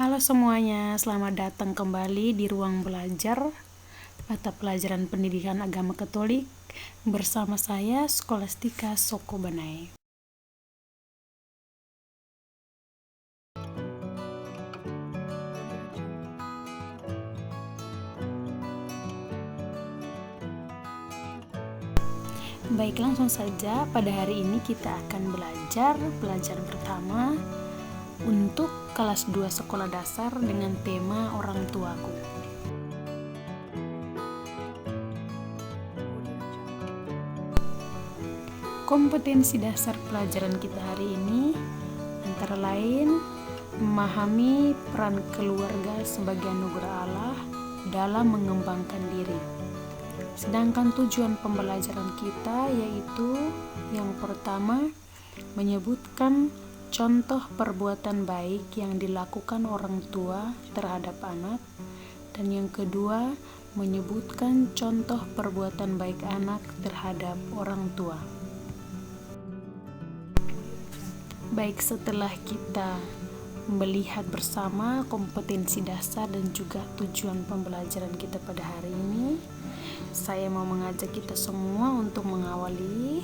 Halo semuanya, selamat datang kembali di ruang belajar mata pelajaran pendidikan agama Katolik bersama saya Skolastika Sokobanai. Baik, langsung saja pada hari ini kita akan belajar pelajaran pertama untuk kelas 2 sekolah dasar dengan tema orang tuaku. Kompetensi dasar pelajaran kita hari ini antara lain memahami peran keluarga sebagai anugerah Allah dalam mengembangkan diri. Sedangkan tujuan pembelajaran kita yaitu yang pertama menyebutkan contoh perbuatan baik yang dilakukan orang tua terhadap anak, dan yang kedua menyebutkan contoh perbuatan baik anak terhadap orang tua. Baik, setelah kita melihat bersama kompetensi dasar dan juga tujuan pembelajaran kita pada hari ini, saya mau mengajak kita semua untuk mengawali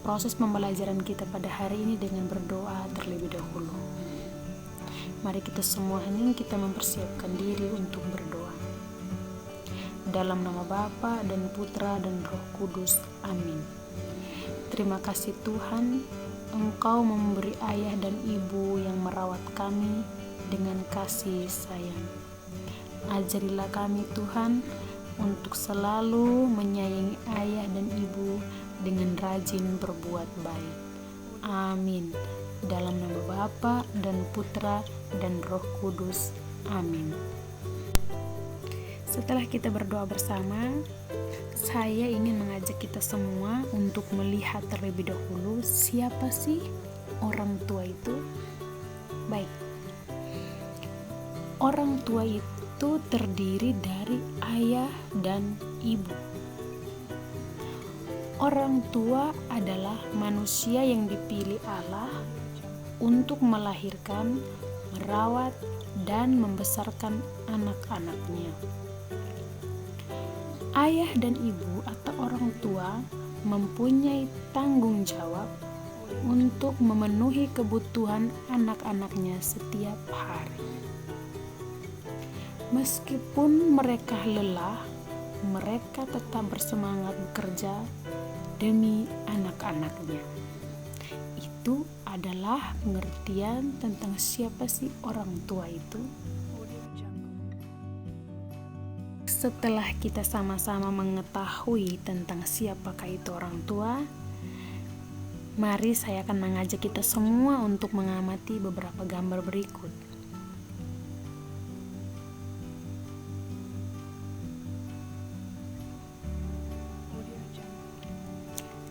proses pembelajaran kita pada hari ini dengan berdoa terlebih dahulu. Mari kita semua hening, kita mempersiapkan diri untuk berdoa. Dalam nama Bapa dan Putra dan Roh Kudus. Amin. Terima kasih Tuhan, Engkau memberi ayah dan ibu yang merawat kami dengan kasih sayang. Ajarilah kami Tuhan untuk selalu menyayangi ayah dan ibu dengan rajin berbuat baik. Amin. Dalam nama Bapa dan Putra dan Roh Kudus. Amin. Setelah kita berdoa bersama, saya ingin mengajak kita semua untuk melihat terlebih dahulu siapa sih orang tua itu. Baik, orang tua itu terdiri dari ayah dan ibu. Orang tua adalah manusia yang dipilih Allah untuk melahirkan, merawat, dan membesarkan anak-anaknya. Ayah dan ibu atau orang tua mempunyai tanggung jawab untuk memenuhi kebutuhan anak-anaknya setiap hari. Meskipun mereka lelah, mereka tetap bersemangat bekerja demi anak-anaknya. Itu adalah pengertian tentang siapa sih orang tua itu. Setelah kita sama-sama mengetahui tentang siapakah itu orang tua, mari saya akan mengajak kita semua untuk mengamati beberapa gambar berikut.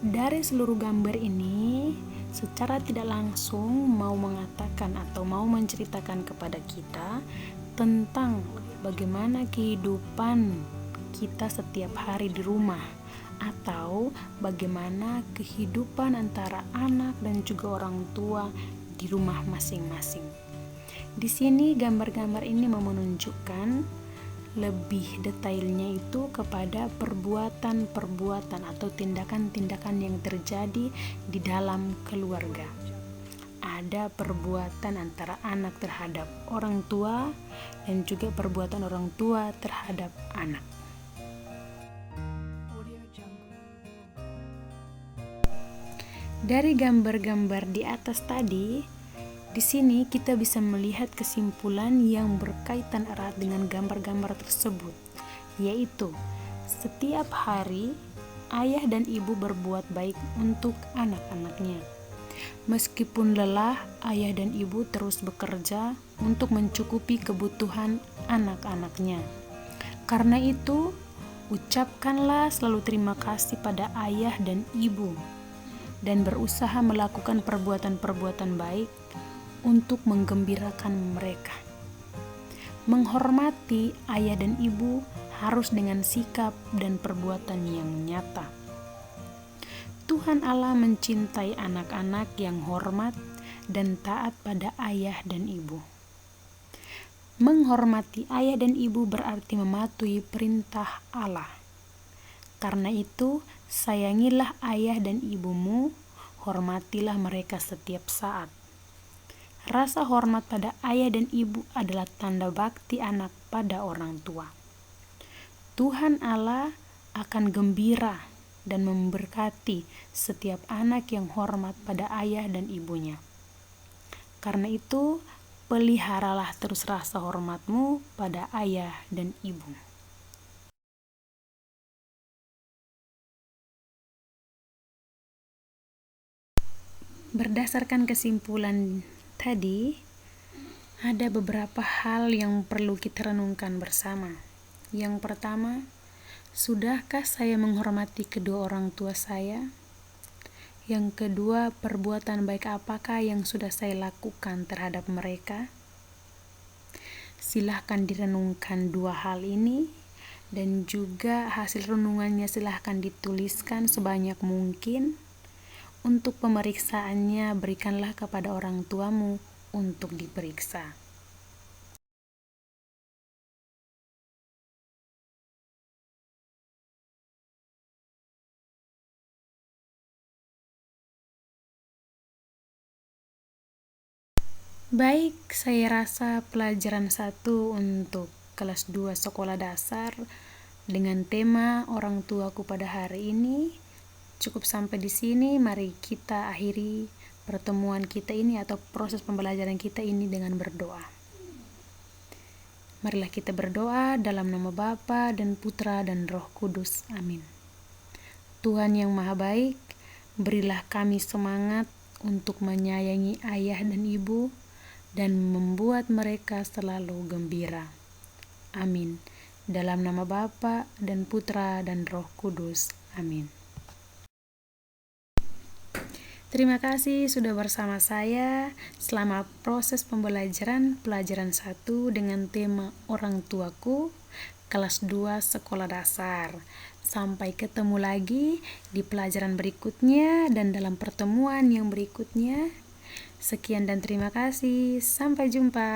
Dari seluruh gambar ini, secara tidak langsung mau mengatakan atau mau menceritakan kepada kita tentang bagaimana kehidupan kita setiap hari di rumah, atau bagaimana kehidupan antara anak dan juga orang tua di rumah masing-masing. Di sini gambar-gambar ini menunjukkan lebih detailnya itu kepada perbuatan-perbuatan atau tindakan-tindakan yang terjadi di dalam keluarga. Ada perbuatan antara anak terhadap orang tua dan juga perbuatan orang tua terhadap anak. Dari gambar-gambar di atas tadi, di sini kita bisa melihat kesimpulan yang berkaitan erat dengan gambar-gambar tersebut, yaitu setiap hari ayah dan ibu berbuat baik untuk anak-anaknya. Meskipun lelah, ayah dan ibu terus bekerja untuk mencukupi kebutuhan anak-anaknya. Karena itu, ucapkanlah selalu terima kasih pada ayah dan ibu dan berusaha melakukan perbuatan-perbuatan baik untuk menggembirakan mereka. Menghormati ayah dan ibu harus dengan sikap dan perbuatan yang nyata. Tuhan Allah mencintai anak-anak yang hormat dan taat pada ayah dan ibu. Menghormati ayah dan ibu berarti mematuhi perintah Allah. Karena itu, sayangilah ayah dan ibumu, hormatilah mereka setiap saat. Rasa hormat pada ayah dan ibu adalah tanda bakti anak pada orang tua. Tuhan Allah akan gembira dan memberkati setiap anak yang hormat pada ayah dan ibunya. Karena itu, peliharalah terus rasa hormatmu pada ayah dan ibu. Berdasarkan kesimpulan tadi, ada beberapa hal yang perlu kita renungkan bersama. Yang pertama, sudahkah saya menghormati kedua orang tua saya? Yang kedua, perbuatan baik apakah yang sudah saya lakukan terhadap mereka? Silahkan direnungkan dua hal ini, dan juga hasil renungannya silahkan dituliskan sebanyak mungkin. Untuk pemeriksaannya, berikanlah kepada orang tuamu untuk diperiksa. Baik, saya rasa pelajaran 1 untuk kelas 2 sekolah dasar dengan tema orang tuaku pada hari ini cukup sampai di sini. Mari kita akhiri pertemuan kita ini atau proses pembelajaran kita ini dengan berdoa. Marilah kita berdoa dalam nama Bapa dan Putra dan Roh Kudus. Amin. Tuhan yang Maha Baik, berilah kami semangat untuk menyayangi ayah dan ibu dan membuat mereka selalu gembira. Amin. Dalam nama Bapa dan Putra dan Roh Kudus. Amin. Terima kasih sudah bersama saya selama proses pembelajaran pelajaran 1 dengan tema orang tuaku kelas 2 sekolah dasar. Sampai ketemu lagi di pelajaran berikutnya dan dalam pertemuan yang berikutnya. Sekian dan terima kasih. Sampai jumpa.